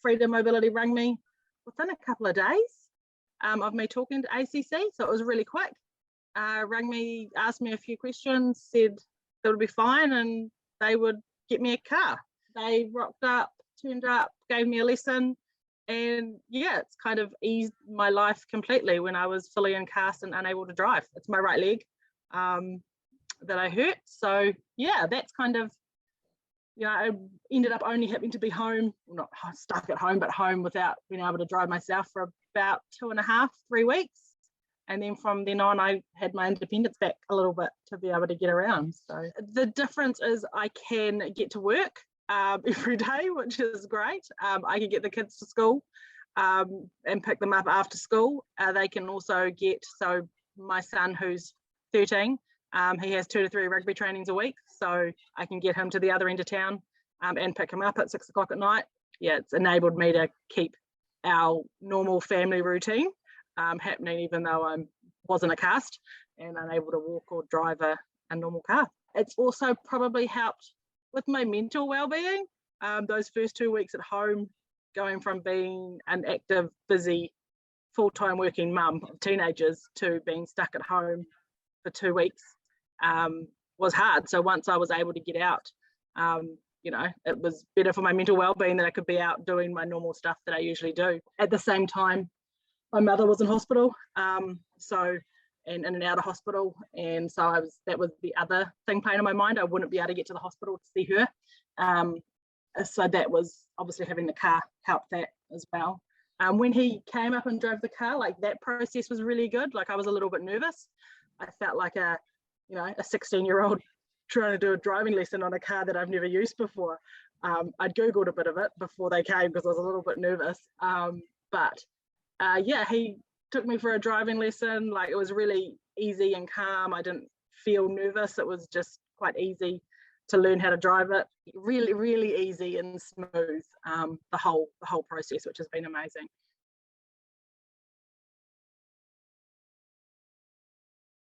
Freedom Mobility rang me within a couple of days of me talking to ACC, so it was really quick. Rang me, asked me a few questions, said that would be fine and they would get me a car. They rocked up, turned up, gave me a lesson, and yeah, it's kind of eased my life completely when I was fully in cast and unable to drive. It's my right leg that I hurt. So yeah, that's kind of, I ended up only having to be home, not stuck at home, but home without being able to drive myself for about 2.5, 3 weeks. And then from then on, I had my independence back a little bit to be able to get around. So the difference is I can get to work every day, which is great. I can get the kids to school and pick them up after school. They can also get, so my son who's 13, he has 2 to 3 rugby trainings a week. So I can get him to the other end of town and pick him up at 6 o'clock at night. Yeah, it's enabled me to keep our normal family routine happening, even though I wasn't a cast and unable to walk or drive a normal car. It's also probably helped with my mental well-being. Those first 2 weeks at home, going from being an active, busy, full-time working mum of teenagers to being stuck at home for 2 weeks was hard. So once I was able to get out, it was better for my mental well-being that I could be out doing my normal stuff that I usually do. At the same time, my mother was in hospital, and in and out of hospital, and so that was the other thing playing on my mind. I wouldn't be able to get to the hospital to see her, so that was obviously having the car helped that as well. When he came up and drove the car, like that process was really good. Like I was a little bit nervous. I felt like a 16-year-old trying to do a driving lesson on a car that I've never used before. I'd Googled a bit of it before they came because I was a little bit nervous, but he took me for a driving lesson. Like it was really easy and calm. I didn't feel nervous. It was just quite easy to learn how to drive it. Really, really easy and smooth, the whole process, which has been amazing.